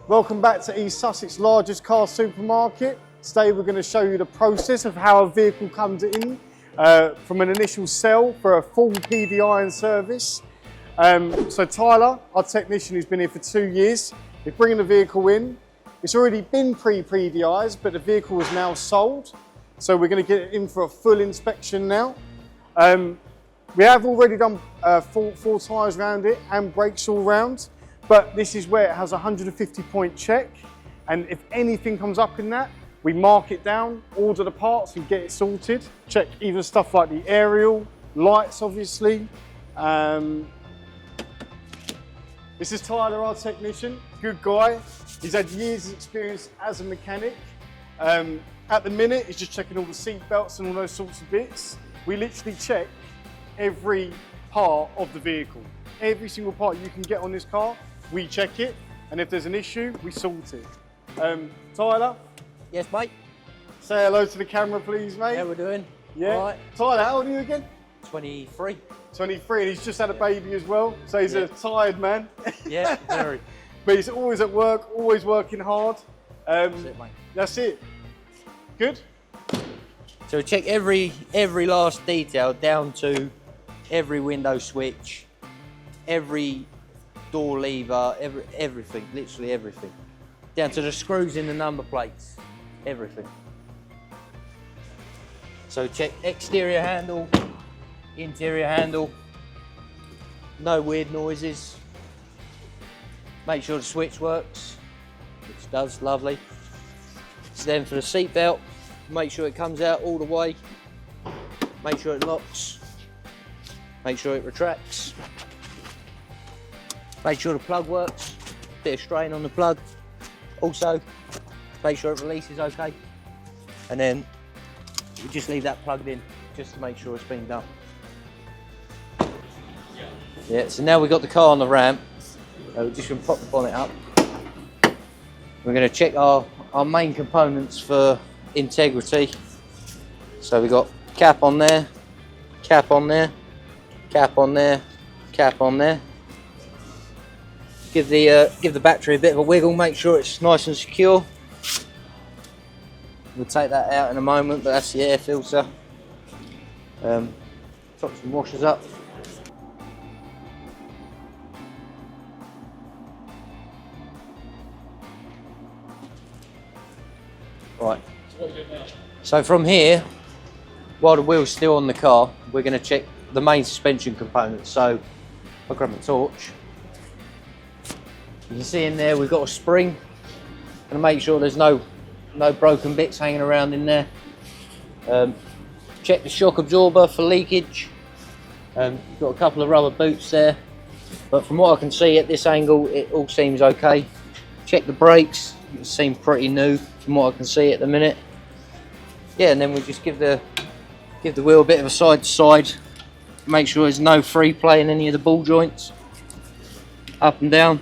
Welcome back to East Sussex largest car supermarket. Today we're going to show you the process of how a vehicle comes in from an initial sell for a full PDI and service. So Tyler, our technician who's been here for 2 years, is bringing the vehicle in. It's already been pre-PDIs, but the vehicle is now sold. So we're going to get it in for a full inspection now. We have already done four tyres around it and brakes all round. But this is where it has a 150-point check, and if anything comes up in that, we mark it down, order the parts and get it sorted. Check even stuff like the aerial, lights obviously. This is Tyler, our technician, good guy. He's had years of experience as a mechanic. At the minute, he's just checking all the seat belts and all those sorts of bits. We literally check every part of the vehicle. Every single part you can get on this car, we check it, and if there's an issue, we sort it. Tyler? Yes, mate. Say hello to the camera, please, mate. How we doing? Yeah. All right. Tyler, how old are you again? 23. 23, and he's just had a baby as well, so he's a tired man. Yeah, very. But he's always at work, always working hard. That's it, mate. That's it. Good? So we check every last detail down to every window switch, every door lever, everything, literally everything. Down to the screws in the number plates, everything. So check exterior handle, interior handle, no weird noises. Make sure the switch works, which does, lovely. So then for the seat belt, make sure it comes out all the way, make sure it locks, make sure it retracts. Make sure the plug works, bit of strain on the plug. Also, make sure it releases okay. And then we just leave that plugged in just to make sure it's been done. Yeah, so now we've got the car on the ramp. We're just going to pop the bonnet up. We're going to check our main components for integrity. So we've got cap on there, cap on there, cap on there, cap on there. Give the battery a bit of a wiggle, make sure it's nice and secure. We'll take that out in a moment, but that's the air filter. Top some washers up. Right. So from here, while the wheel's still on the car, we're going to check the main suspension components. So I'll grab my torch. You can see in there we've got a spring. Gonna make sure there's no broken bits hanging around in there. Check the shock absorber for leakage. Got a couple of rubber boots there, but from what I can see at this angle, it all seems okay. Check the brakes. It seems pretty new from what I can see at the minute. Yeah, and then we just give the wheel a bit of a side to side. Make sure there's no free play in any of the ball joints. Up and down.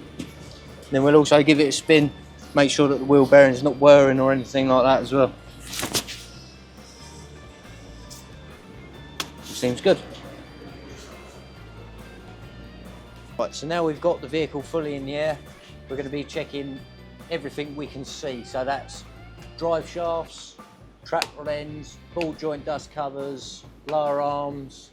Then we'll also give it a spin, make sure that the wheel bearing's not whirring or anything like that as well. Seems good. Right, so now we've got the vehicle fully in the air, we're going to be checking everything we can see. So that's drive shafts, trap rod ends, ball joint dust covers, lower arms.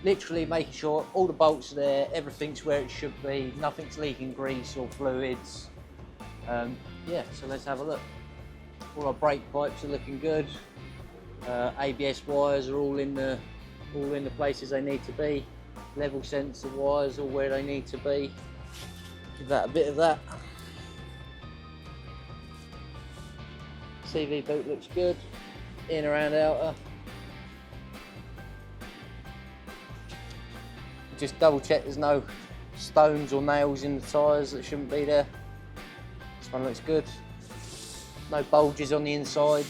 Literally making sure all the bolts are there, everything's where it should be, nothing's leaking grease or fluids. Yeah, so let's have a look. All our brake pipes are looking good. ABS wires are all in the places they need to be. Level sensor wires all where they need to be. Give that a bit of that. CV boot looks good. Inner and outer. Just double check there's no stones or nails in the tyres that shouldn't be there. This one looks good. No bulges on the inside.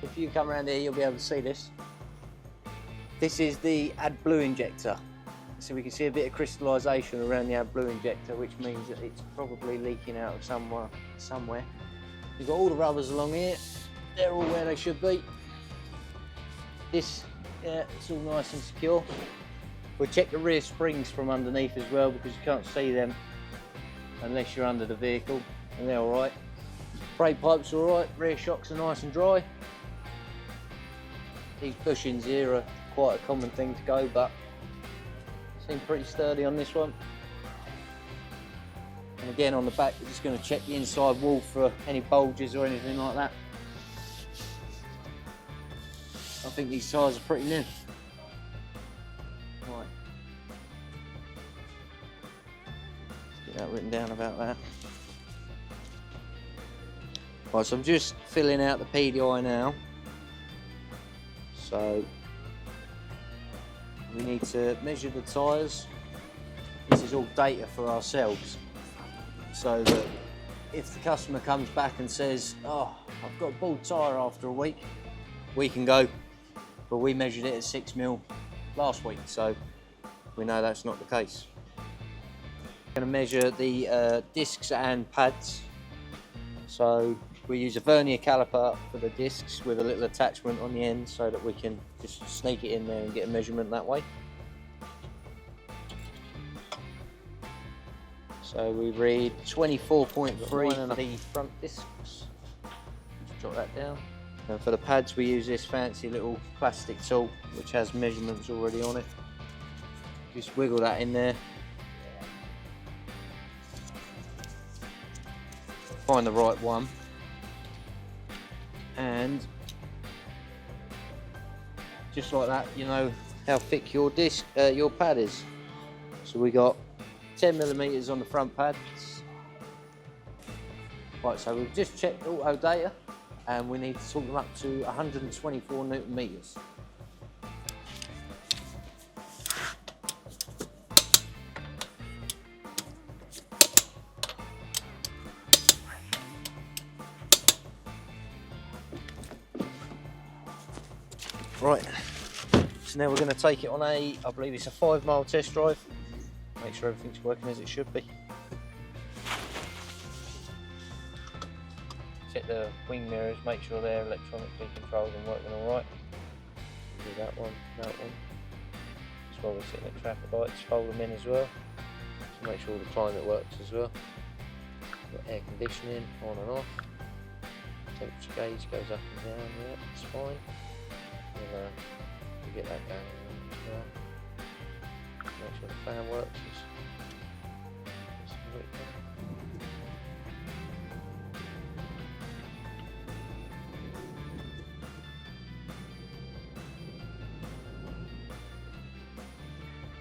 If you come around here, you'll be able to see this. This is the AdBlue injector. So we can see a bit of crystallisation around the AdBlue injector, which means that it's probably leaking out of somewhere. You've got all the rubbers along here. They're all where they should be. This, yeah, it's all nice and secure. We'll check the rear springs from underneath as well, because you can't see them unless you're under the vehicle, and they're all right. Brake pipe's all right, rear shocks are nice and dry. These bushings here are quite a common thing to go, but seem pretty sturdy on this one. And again, on the back, we're just going to check the inside wall for any bulges or anything like that. I think these tyres are pretty new. Right. Let's get that written down about that. Right, so I'm just filling out the PDI now. So we need to measure the tyres. This is all data for ourselves, so that if the customer comes back and says, oh, I've got a bald tyre after a week, we can go, but we measured it at 6 mil last week, so we know that's not the case. I'm going to measure the discs and pads. So we use a vernier caliper for the discs with a little attachment on the end, so that we can just sneak it in there and get a measurement that way. So we read 24.3 on the front discs. Just jot that down. And for the pads, we use this fancy little plastic tool which has measurements already on it. Just wiggle that in there. Find the right one. And just like that, you know how thick your disc, your pad is. So we got 10mm on the front pads. Right, so we've just checked auto data, and we need to talk them up to 124 Newton meters. Right, so now we're going to take it on I believe it's a 5-mile test drive. Make sure everything's working as it should be. Check the wing mirrors, make sure they're electronically controlled and working alright. Do that one, just while we're sitting at traffic lights, fold them in as well. So make sure the climate works as well. Got air conditioning on and off. Temperature gauge goes up and down, yeah, it's fine. We'll get that going as well. Make sure the fan works.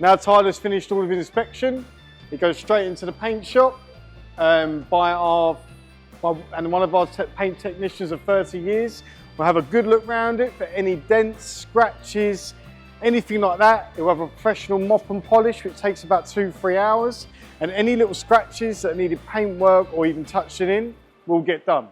Now Tyler's finished all of his inspection, it goes straight into the paint shop and one of our paint technicians of 30 years will have a good look around it for any dents, scratches, anything like that. It will have a professional mop and polish, which takes about 2-3 hours, and any little scratches that needed paint work or even touching in will get done.